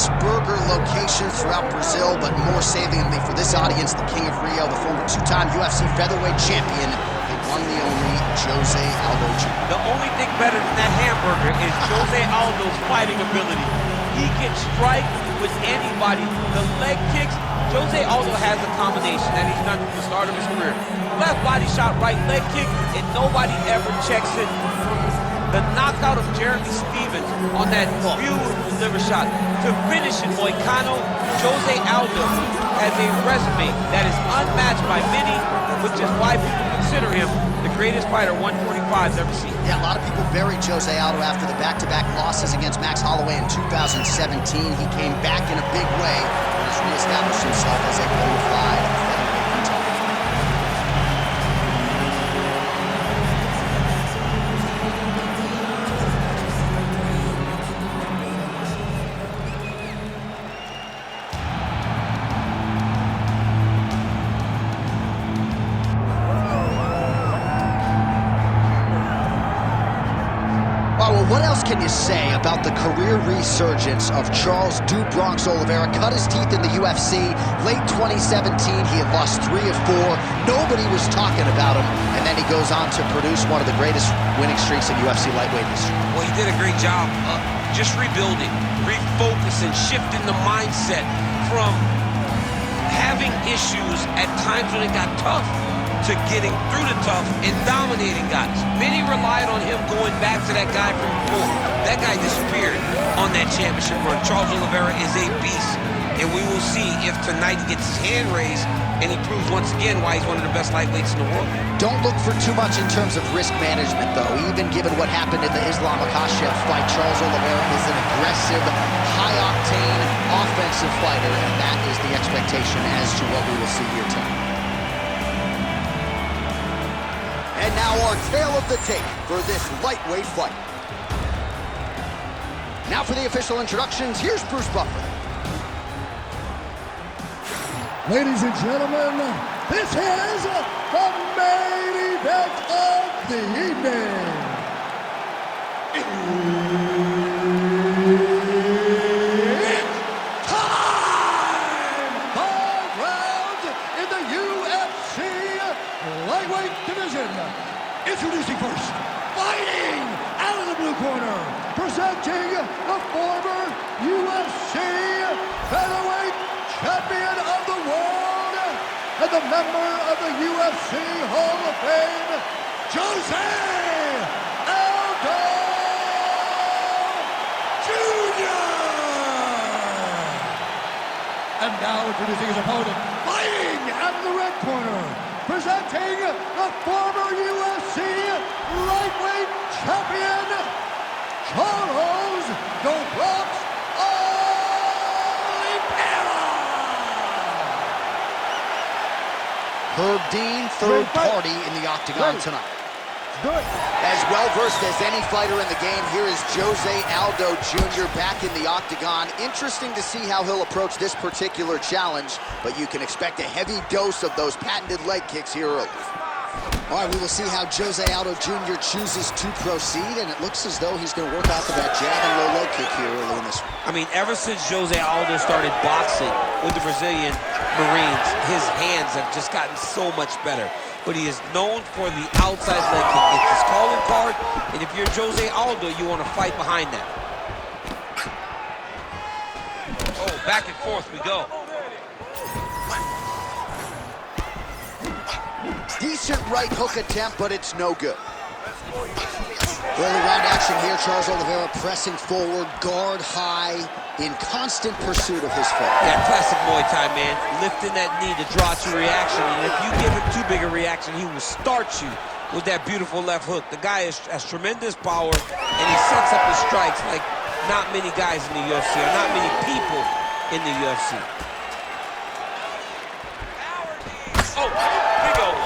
famous burger locations throughout Brazil, but more saliently for this audience, the King of Rio, the former two-time UFC featherweight champion, the one, the only, Jose Aldo Jr. The only thing better than that hamburger is Jose Aldo's fighting ability. He can strike with anybody. The leg kicks, Jose Aldo has a combination that he's done from the start of his career. Left body shot, right leg kick, and nobody ever checks it. The knockout of Jeremy Stevens on that beautiful liver shot. To finish in Moicano, Jose Aldo has a resume that is unmatched by many, which is why people consider him the greatest fighter 145's ever seen. Yeah, a lot of people buried Jose Aldo after the back-to-back losses against Max Holloway in 2017. He came back in a big way and has reestablished himself as a bona fide featherweight contender. Well, what else can you say about the career resurgence of Charles "Do-Bronx" Oliveira? Cut his teeth in the UFC. Late 2017, he had lost 3 of 4. Nobody was talking about him. And then he goes on to produce one of the greatest winning streaks in UFC lightweight history. Well, he did a great job just rebuilding, refocusing, shifting the mindset from having issues at times when it got tough to getting through the tough and dominating guys. Many relied on him going back to that guy from before. That guy disappeared on that championship run. Charles Oliveira is a beast, and we will see if tonight he gets his hand raised and he proves once again why he's one of the best lightweights in the world. Don't look for too much in terms of risk management, though. Even given what happened in the Islam Makhachev fight, Charles Oliveira is an aggressive, high-octane, offensive fighter, and that is the expectation as to what we will see here tonight. And now our tale of the tape for this lightweight fight. Now for the official introductions, here's Bruce Buffer. Ladies and gentlemen, this is the main event of the evening. It's time! 5 rounds in the UFC lightweight division. Introducing first, fighting out of the blue corner, presenting the former UFC featherweight champion of the world and the member of the UFC Hall of Fame, Jose Aldo Jr. And now introducing his opponent, fighting out of the red corner, presenting the former UFC lightweight champion, Charles "Do-Bronx" Oliveira. Herb Dean, third party in the octagon tonight. As well-versed as any fighter in the game, here is Jose Aldo Jr. back in the octagon. Interesting to see how he'll approach this particular challenge, but you can expect a heavy dose of those patented leg kicks here early. All right, we will see how Jose Aldo Jr. chooses to proceed, and it looks as though he's going to work off of that jab and low leg kick here early in this one. I mean, ever since Jose Aldo started boxing with the Brazilian Marines, his hands have just gotten so much better. But he is known for the outside leg kick. It's his calling card, and if you're Jose Aldo, you want to fight behind that. Oh, back and forth we go. Decent right hook attempt, but it's no good. Early round action here. Charles Oliveira pressing forward, guard high, in constant pursuit of his foe. Yeah, classic Muay Thai, man. Lifting that knee to draw to reaction, and if you give him too big a reaction, he will start you with that beautiful left hook. The guy has tremendous power, and he sets up his strikes like not many guys in the UFC, or not many people in the UFC. Oh, big old.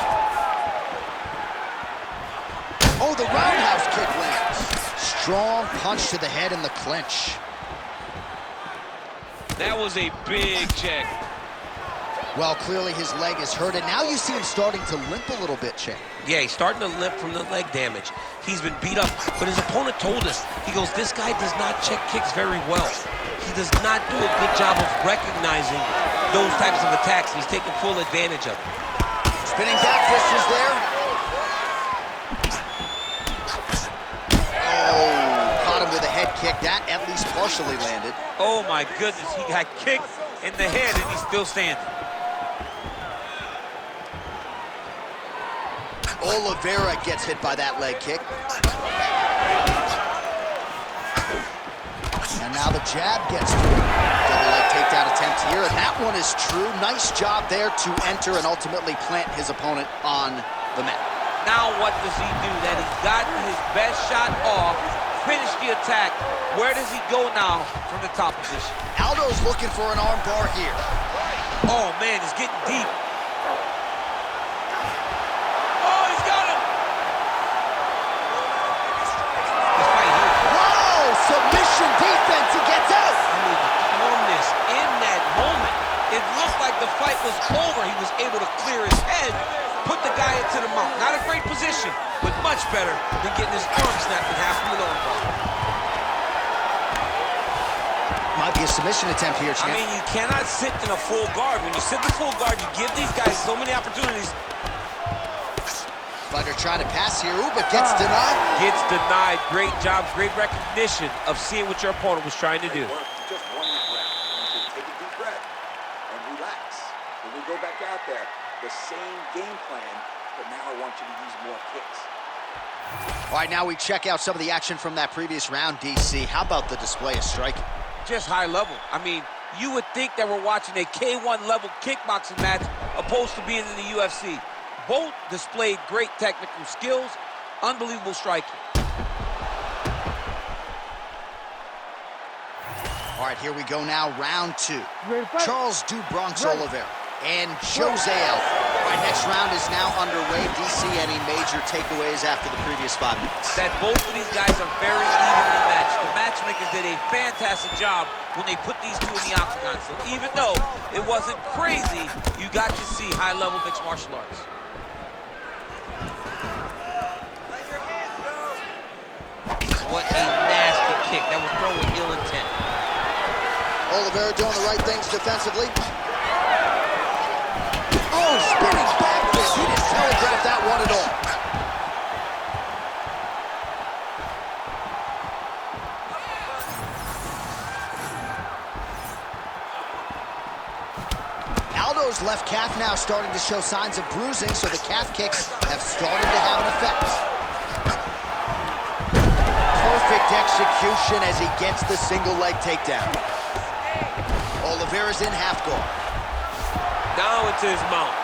Oh, the roundhouse kick lands. Strong punch to the head in the clinch. That was a big check. Well, clearly his leg is hurt, and now you see him starting to limp a little bit, Che. Yeah, he's starting to limp from the leg damage. He's been beat up, but his opponent told us, he goes, this guy does not check kicks very well. he does not do a good job of recognizing those types of attacks. He's taking full advantage of it. Spinning back fist is there. Oh, caught him with a head kick. That at least partially landed. Oh my goodness, he got kicked in the head and he's still standing. Oliveira gets hit by that leg kick. And now the jab gets through. Double leg takedown attempt here, and that one is true. Nice job there to enter and ultimately plant his opponent on the mat. Now what does he do? That he's gotten his best shot off, finished the attack. Where does he go now from the top position? Aldo's looking for an arm bar here. Oh man, he's getting deep. Oh, he's got him! Whoa, submission defense, he gets out! I mean, the calmness in that moment. It looked like the fight was over. He was able to clear his head, put the guy into the mount. Not a great position, but much better than getting his arm snapped in half from an arm bar. Might be a submission attempt here, champ. I mean, you cannot sit in a full guard. When you sit in full guard, you give these guys so many opportunities. Fighter trying to pass here, ooh, but gets denied. Gets denied. Great job, great recognition of seeing what your opponent was trying to do. Just one breath. Take a deep breath and relax. When we go back out there, the same game plan, but now I want you to use more kicks. All right, now we check out some of the action from that previous round, DC. How about the display of striking? Just high level. I mean, you would think that we're watching a K1 level kickboxing match opposed to being in the UFC. Both displayed great technical skills, unbelievable striking. All right, here we go now, round two. Charles Oliveira and Jose Aldo. All right, next round is now underway. DC, any major takeaways after the previous 5 minutes? That both of these guys are very evenly matched. The matchmakers did a fantastic job when they put these two in the octagon. So even though it wasn't crazy, you got to see high-level mixed martial arts. What a nasty kick. That was thrown with ill intent. Oliveira doing the right things defensively. Oh, spinning back fist. He didn't telegraph that one at all. Aldo's left calf now starting to show signs of bruising, so the calf kicks have started to have an effect. Perfect execution as he gets the single leg takedown. Oliveira's in half guard. Down into his mount.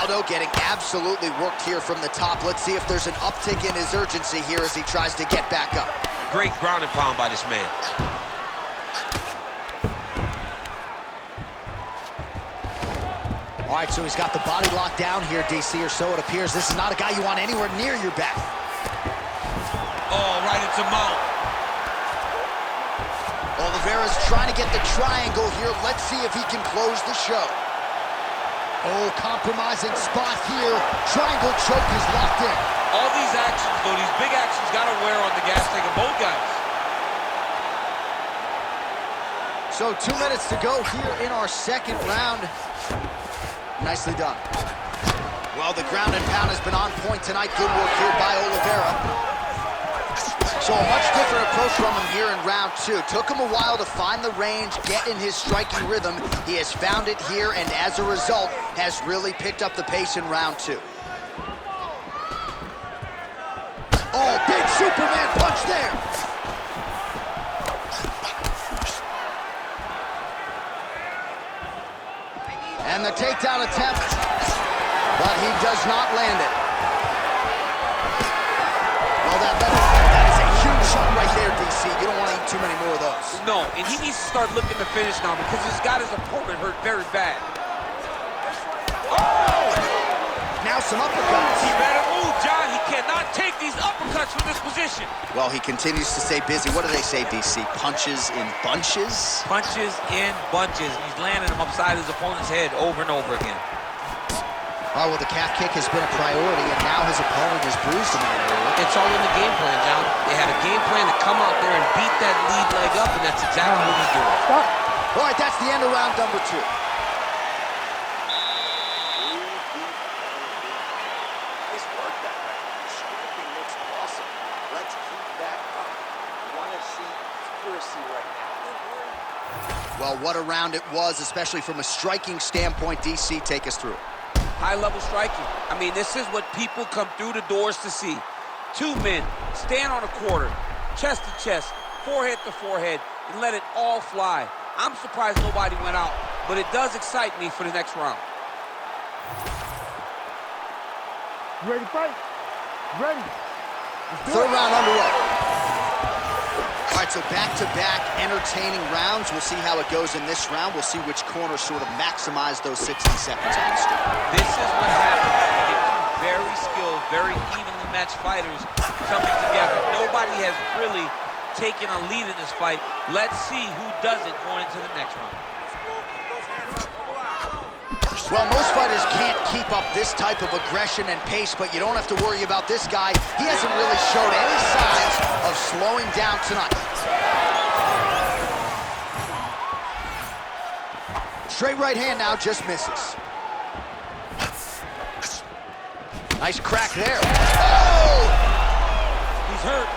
Aldo getting absolutely worked here from the top. Let's see if there's an uptick in his urgency here as he tries to get back up. Great ground and pound by this man. All right, so he's got the body locked down here, DC, or so it appears. This is not a guy you want anywhere near your back. Oh, right into mount. Oliveira's trying to get the triangle here. Let's see if he can close the show. Oh, compromising spot here. Triangle choke is locked in. All these actions, though, these big actions got to wear on the gas tank of both guys. So 2 minutes to go here in our second round. Nicely done. Well, the ground and pound has been on point tonight. Good work here by Oliveira. So a much different approach from him here in round two. Took him a while to find the range, get in his striking rhythm. He has found it here, and as a result, has really picked up the pace in round two. Oh, big Superman punch there. And the takedown attempt, but he does not land it. Well, that is a huge shot right there, DC. You don't want to eat too many more of those. No, and he needs to start looking to finish now because he's got his opponent hurt very bad. Oh! Now some uppercuts. He better move, John. He cannot take these uppercuts from this position. Well, he continues to stay busy. What do they say, DC? Punches in bunches? Punches in bunches. He's landing them upside his opponent's head over and over again. Oh, well, the calf kick has been a priority, and now his opponent is bruised in that area. It's all in the game plan, John. They had a game plan to come out there and beat that lead leg up, and that's exactly what he's doing. Stop. All right, that's the end of round number 2. Nice work that way. Striking looks awesome. Let's keep that up. We want to see accuracy right now. Well, what a round it was, especially from a striking standpoint. DC, take us through. High-level striking. I mean, this is what people come through the doors to see. 2 men stand on a quarter, chest to chest, forehead to forehead, and let it all fly. I'm surprised nobody went out, but it does excite me for the next round. You ready to fight? Ready. Third round underway. All right, so back-to-back entertaining rounds. We'll see how it goes in this round. We'll see which corner sort of maximize those 60 seconds on the street. This is what happens when you get two very skilled, very evenly matched fighters coming together. Nobody has really taken a lead in this fight. Let's see who does it going into the next round. Well, most fighters can't keep up this type of aggression and pace, but you don't have to worry about this guy. He hasn't really showed any signs of slowing down tonight. Straight right hand now, just misses. Nice crack there. Oh! He's hurt.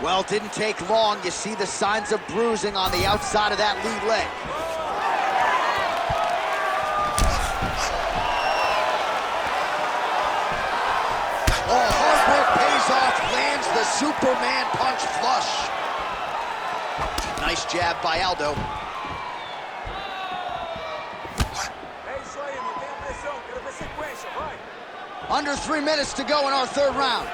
Well, didn't take long. You see the signs of bruising on the outside of that lead leg. Oh, hard work pays off. Lands the Superman punch flush. Nice jab by Aldo. Under 3 minutes to go in our third round.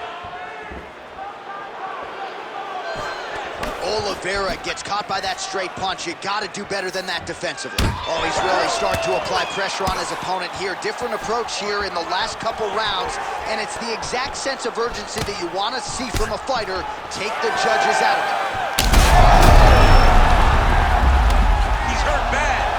Oliveira gets caught by that straight punch. You got to do better than that defensively. Oh, he's really starting to apply pressure on his opponent here. Different approach here in the last couple rounds, and it's the exact sense of urgency that you want to see from a fighter. Take the judges out of it. He's hurt bad.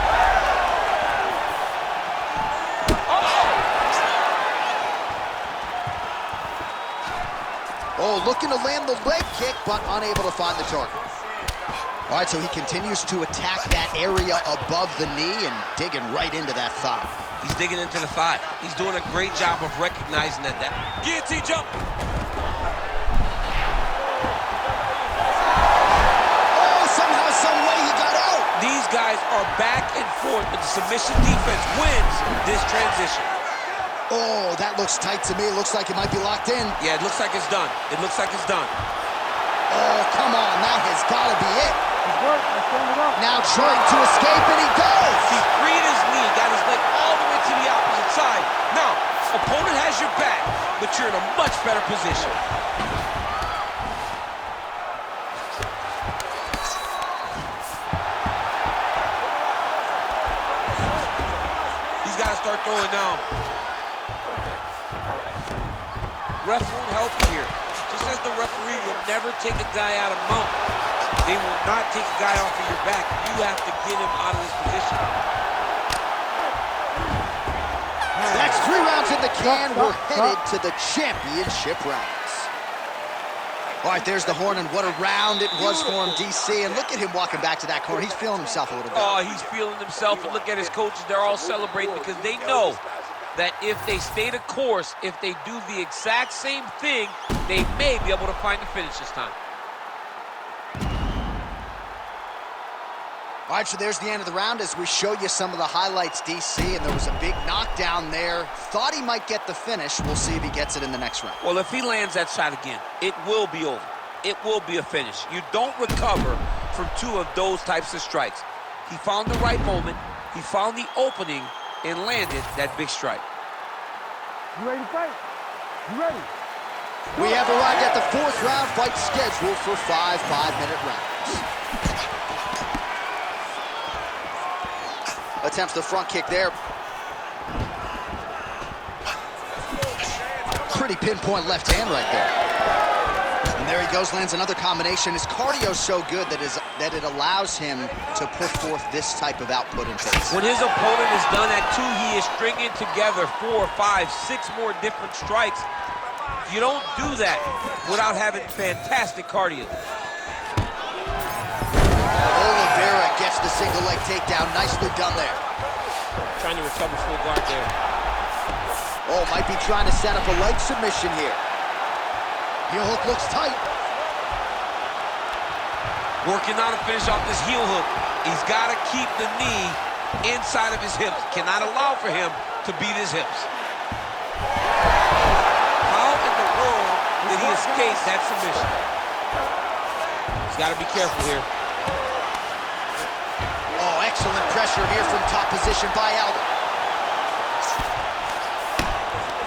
Oh, looking to land the leg kick, but unable to find the target. All right, so he continues to attack that area above the knee and digging right into that thigh. He's digging into the thigh. He's doing a great job of recognizing that. Guillotine jump. Oh, somehow, some way he got out. These guys are back and forth, but the submission defense wins this transition. Oh, that looks tight to me. It looks like it might be locked in. Yeah, it looks like it's done. It looks like it's done. Oh, come on. That has got to be it. Now trying to escape, and he does. He freed his knee, got his leg all the way to the opposite side. Now, opponent has your back, but you're in a much better position. He's got to start throwing down. Ref won't help you here. Just as the referee will never take a guy out of mount, they will not take a guy off of your back. You have to get him out of this position. That's 3 rounds in the can. We're headed to the championship rounds. All right, there's the horn, and what a round it was for him, DC. And look at him walking back to that corner. He's feeling himself a little bit. Oh, he's feeling himself, and look at his coaches. They're all celebrating because they know that if they stay the course, if they do the exact same thing, they may be able to find the finish this time. All right, so there's the end of the round as we show you some of the highlights, DC, and there was a big knockdown there. Thought he might get the finish. We'll see if he gets it in the next round. Well, if he lands that shot again, it will be over. It will be a finish. You don't recover from 2 of those types of strikes. He found the right moment, he found the opening, and landed that big strike. You ready to fight? You ready? We have arrived at the 4th round, fight scheduled for 5 5-minute rounds. Attempts the front kick there. Pretty pinpoint left hand right there. there he goes, lands another combination. His cardio's so good that it allows him to put forth this type of output and pace. When his opponent is done at 2, he is stringing together 4, 5, 6 more different strikes. You don't do that without having fantastic cardio. Oliveira gets the single leg takedown. Nicely done there. Trying to recover full guard there. Oh, might be trying to set up a leg submission here. Heel hook looks tight. Working on to finish off this heel hook. He's got to keep the knee inside of his hips. Cannot allow for him to beat his hips. How in the world did he escape that submission? He's got to be careful here. Oh, excellent pressure here from top position by Aldo.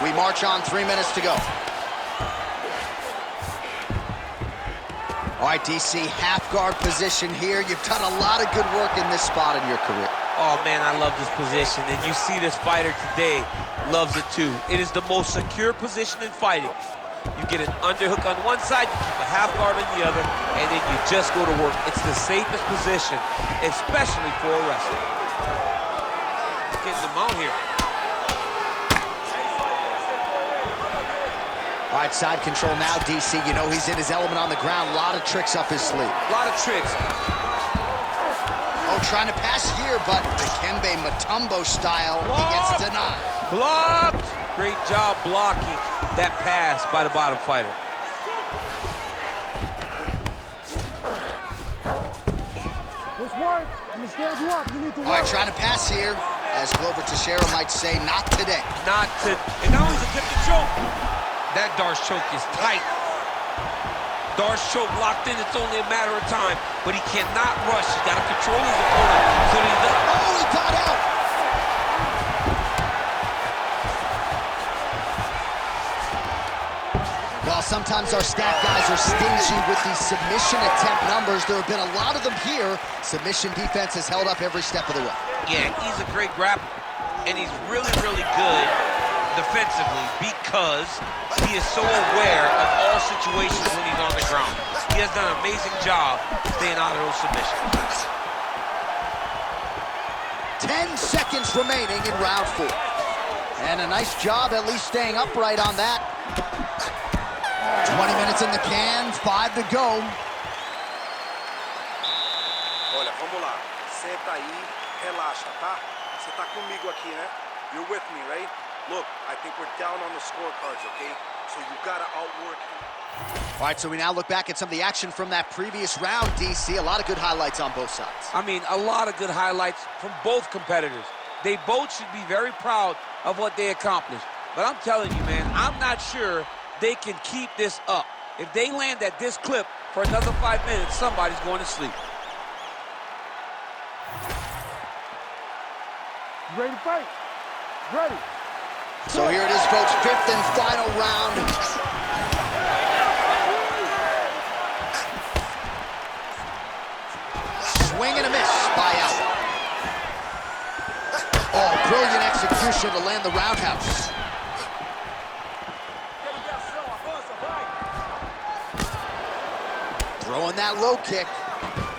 We march on, 3 minutes to go. All right, DC, half guard position here. You've done a lot of good work in this spot in your career. Oh, man, I love this position. And you see this fighter today loves it, too. It is the most secure position in fighting. You get an underhook on one side, you keep a half guard on the other, and then you just go to work. It's the safest position, especially for a wrestler. Getting them out here. All right, side control now, DC. You know he's in his element on the ground. A lot of tricks up his sleeve. A lot of tricks. Oh, trying to pass here, but Dikembe Mutombo style, he gets denied. Blocked. Great job blocking that pass by the bottom fighter. This works. I'm gonna stand you up. You need to work. All right, trying to pass here. As Glover Teixeira might say, not today. Not to, and now he's attempting to choke. That Darce choke is tight. Darce choke locked in, it's only a matter of time, but he cannot rush. He's got to control his opponent. So he doesn't. Oh, he got out! While sometimes our stat guys are stingy with these submission attempt numbers, there have been a lot of them here. Submission defense has held up every step of the way. Yeah, he's a great grappler, and he's really, really good defensively because he is so aware of all situations when he's on the ground. He has done an amazing job staying out of those submissions. 10 seconds remaining in round 4. And a nice job at least staying upright on that. 20 minutes in the can, 5 to go. Olha, vamos lá. Senta aí, relaxa, tá? Você tá comigo aqui, né? You're with me, right? Look, I think we're down on the scorecards, okay? So you gotta outwork him. All right, so we now look back at some of the action from that previous round, DC. A lot of good highlights on both sides. I mean, a lot of good highlights from both competitors. They both should be very proud of what they accomplished. But I'm telling you, man, I'm not sure they can keep this up. If they land at this clip for another 5 minutes, somebody's going to sleep. You ready to fight? Ready. So here it is, folks, 5th and final round. Swing and a miss by Aldo. Oh, brilliant execution to land the roundhouse. Throwing that low kick.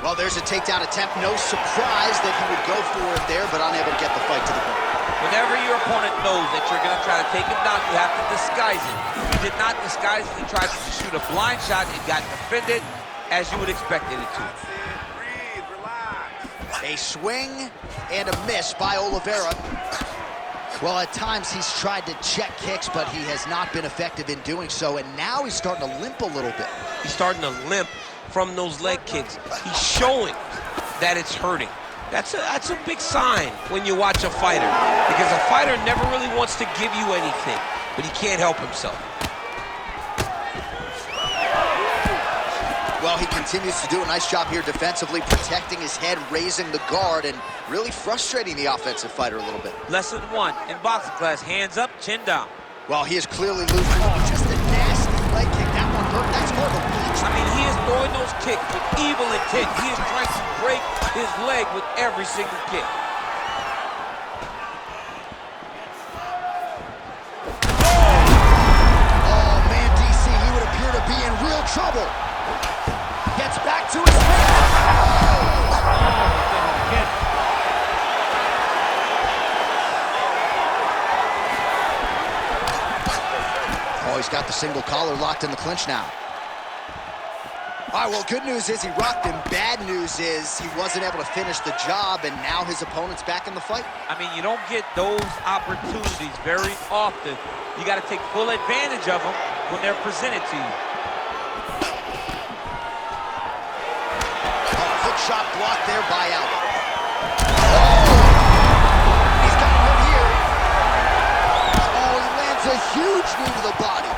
Well, there's a takedown attempt. No surprise that he would go for it there, but unable to get the fight to the ground. Whenever your opponent knows that you're going to try to take him down, you have to disguise it. He did not disguise it. He tried to shoot a blind shot. It got defended as you would expect it to. Breathe, relax. A swing and a miss by Oliveira. Well, at times he's tried to check kicks, but he has not been effective in doing so, and now he's starting to limp a little bit. He's starting to limp from those leg kicks. He's showing that it's hurting. That's a big sign when you watch a fighter, because a fighter never really wants to give you anything, but he can't help himself. Well, he continues to do a nice job here defensively, protecting his head, raising the guard, and really frustrating the offensive fighter a little bit. Lesson 1 in boxing class, hands up, chin down. Well, he is clearly losing. Oh, just a nasty leg kick. That one hurt. That's more of a reach. I mean, he is throwing those kicks with evil intent. He is trying to break his leg with every single kick. Oh, man, DC, he would appear to be in real trouble. single collar locked in the clinch now. All right, well, good news is he rocked him. Bad news is he wasn't able to finish the job, and now his opponent's back in the fight. I mean, you don't get those opportunities very often. You got to take full advantage of them when they're presented to you. Hook shot blocked there by Aldo. He's got him here. Oh, he lands a huge knee to the body.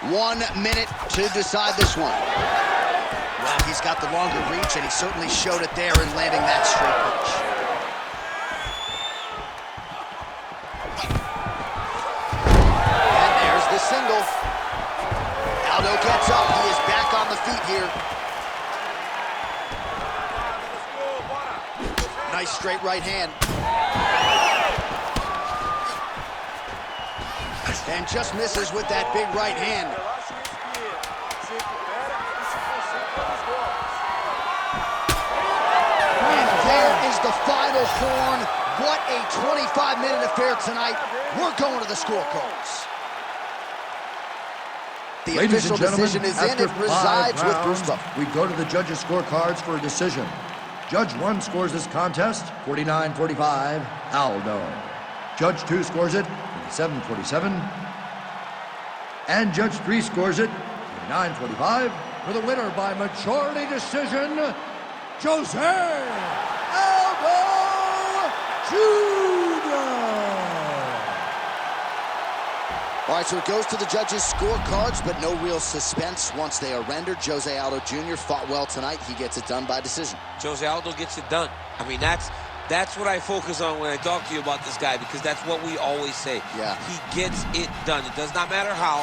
1 minute to decide this one. Well, he's got the longer reach, and he certainly showed it there in landing that straight punch. And there's the single. Aldo gets up. He is back on the feet here. Nice straight right hand. And just misses with that big right hand. And there is the final horn. What a 25-minute affair tonight. We're going to the scorecards. The official decision is in. It resides with Bruce Buffer. We go to the judges' scorecards for a decision. Judge 1 scores this contest 49-45, Aldo. Judge 2 scores it 47-47. And Judge 3 scores it 49-45. For the winner by majority decision, Jose Aldo Jr. All right, so it goes to the judges' scorecards, but no real suspense once they are rendered. Jose Aldo Jr. fought well tonight. He gets it done by decision. Jose Aldo gets it done. I mean, that's what I focus on when I talk to you about this guy, because that's what we always say. Yeah. He gets it done. It does not matter how.